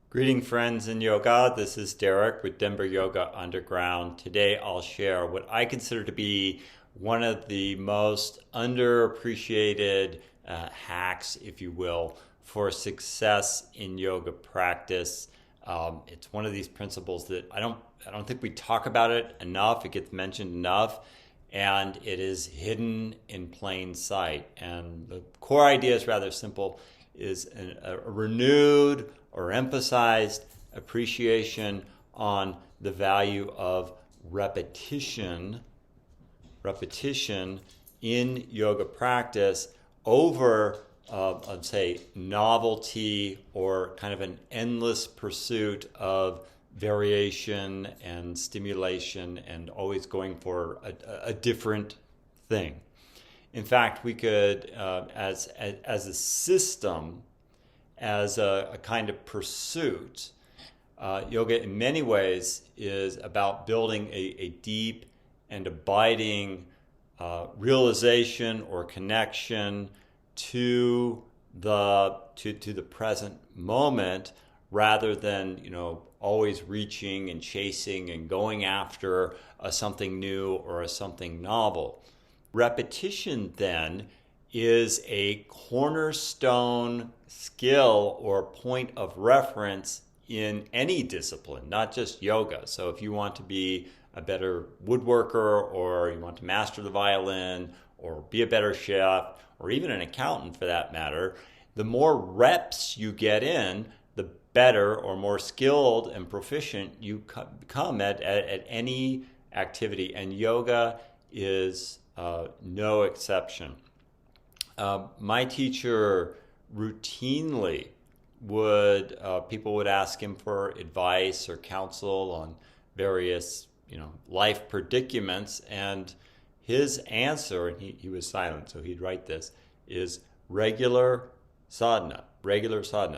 Greeting friends in yoga. This is Derek with Denver Yoga Underground. Today I'll share what I consider to be one of the most underappreciated hacks, if you will, for success in yoga practice. It's one of these principles that I don't think we talk about it enough. It gets mentioned enough, and it is hidden in plain sight. And the core idea is rather simple: is a renewed or emphasized appreciation on the value of repetition in yoga practice over, let's say, novelty or kind of an endless pursuit of variation and stimulation and always going for a different thing. In fact, we could, as a system, as a kind of pursuit, yoga in many ways is about building a deep and abiding realization or connection to the present moment, rather than always reaching and chasing and going after something new or something novel. Repetition, then, is a cornerstone skill or point of reference in any discipline, not just yoga. So if you want to be a better woodworker, or you want to master the violin, or be a better chef, or even an accountant for that matter, the more reps you get in, the better or more skilled and proficient you become at any activity. And yoga is no exception. My teacher routinely people would ask him for advice or counsel on various life predicaments, and his answer, and he was silent, so he'd write this, is regular sadhana.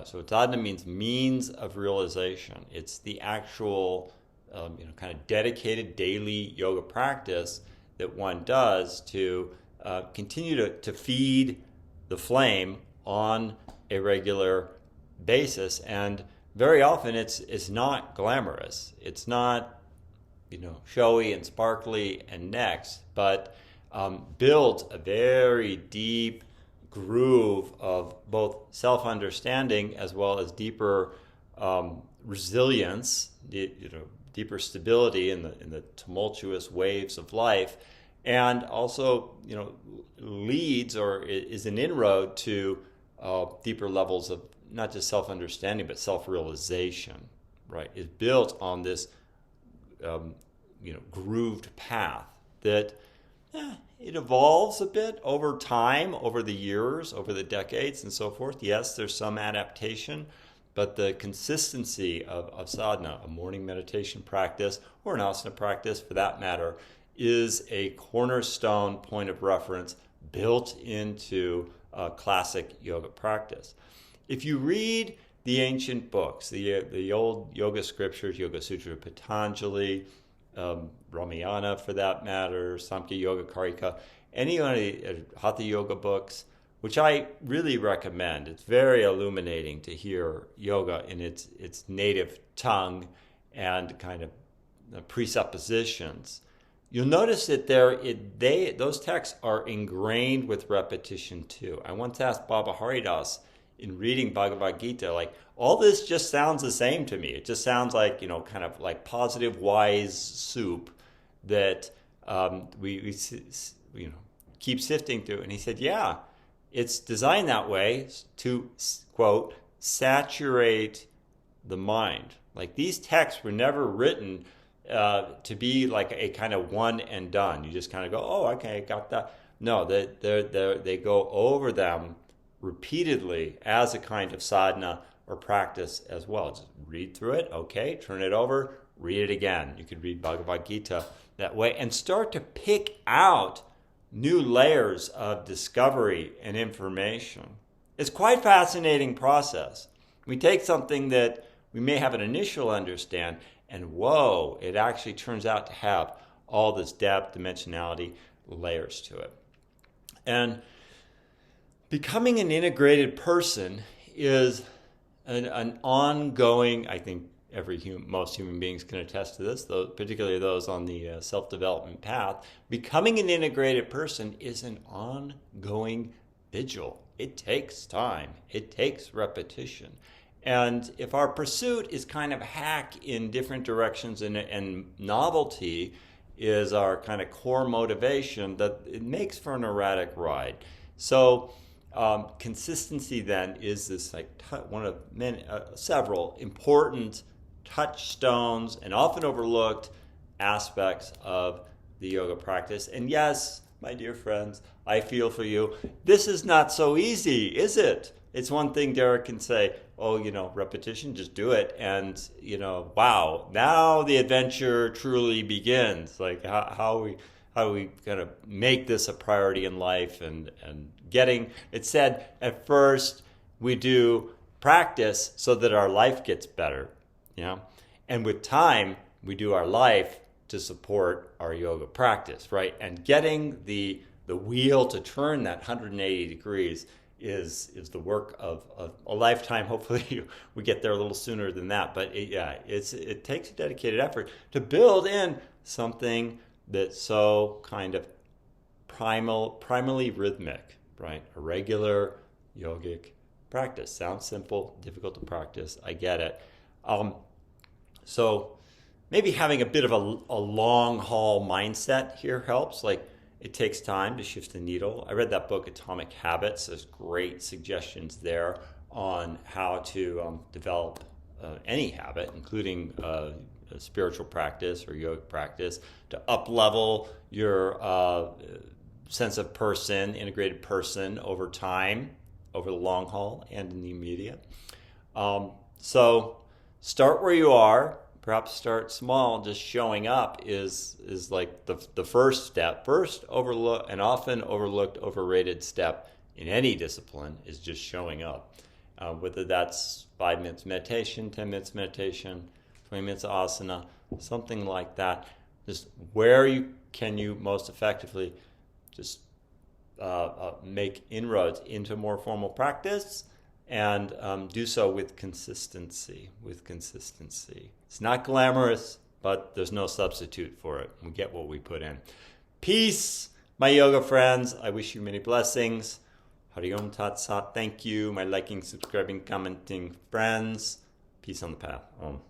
So sadhana means means of realization. It's the actual kind of dedicated daily yoga practice that one does to continue to feed the flame on a regular basis. And very often it's not glamorous. It's not showy and sparkly and next, but builds a very deep groove of both self-understanding as well as deeper resilience, deeper stability in the tumultuous waves of life, and also leads or is an inroad to deeper levels of not just self-understanding but self-realization. Right, is built on this grooved path that it evolves a bit over time, over the years, over the decades, and so forth. Yes, there's some adaptation, but the consistency of sadhana, a morning meditation practice, or an asana practice for that matter, is a cornerstone point of reference built into classic yoga practice. If you read the ancient books, the old yoga scriptures, Yoga Sutra of Patanjali, Ramayana for that matter, Samkhya Yoga Karika, any of the Hatha Yoga books, which I really recommend. It's very illuminating to hear yoga in its native tongue and kind of presuppositions. You'll notice that those texts are ingrained with repetition too. I once asked Baba Haridas in reading Bhagavad Gita, like, all this just sounds the same to me. It just sounds like, kind of like positive, wise soup that we keep sifting through. And he said, yeah, it's designed that way to, quote, saturate the mind. Like, these texts were never written to be like a kind of one and done. You just kind of go, oh, okay, got that. No, they go over them repeatedly as a kind of sadhana or practice as well. Just read through it, okay, turn it over, read it again. You could read Bhagavad Gita that way and start to pick out new layers of discovery and information. It's quite a fascinating process. We take something that we may have an initial understand, and whoa, it actually turns out to have all this depth, dimensionality, layers to it. And becoming an integrated person is an ongoing, I think most human beings can attest to this, though, particularly those on the self-development path. Becoming an integrated person is an ongoing vigil. It takes time. It takes repetition. And if our pursuit is kind of hack in different directions and novelty is our kind of core motivation, that it makes for an erratic ride. So consistency then is this like one of many, several important touchstones and often overlooked aspects of the yoga practice. And yes, my dear friends, I feel for you. This is not so easy, is it? It's one thing Derek can say, oh, repetition, just do it. And, wow, now the adventure truly begins. Like how we kind of make this a priority in life and getting, it said at first we do practice so that our life gets better, and with time we do our life to support our yoga practice, right? And getting the wheel to turn that 180 degrees is the work of a lifetime. Hopefully we get there a little sooner than that, but it takes a dedicated effort to build in something that's so kind of primally rhythmic, right? A regular yogic practice. Sounds simple, difficult to practice. I get it. So maybe having a bit of a long haul mindset here helps. Like, it takes time to shift the needle. I read that book, Atomic Habits. There's great suggestions there on how to develop any habit, including a spiritual practice or yogic practice, to up-level your sense of person, integrated person over time, over the long haul and in the immediate. So start where you are. Perhaps start small. Just showing up is like the first step. First overlooked and often overlooked, overrated step in any discipline is just showing up. Whether that's 5 minutes meditation, 10 minutes meditation, 20 minutes of asana, something like that. Just where can you most effectively just make inroads into more formal practice, and do so with consistency. It's not glamorous, but there's no substitute for it. We get what we put in. Peace, my yoga friends. I wish you many blessings. Hari Om Tat Sat. Thank you, my liking, subscribing, commenting friends. Peace on the path. Om.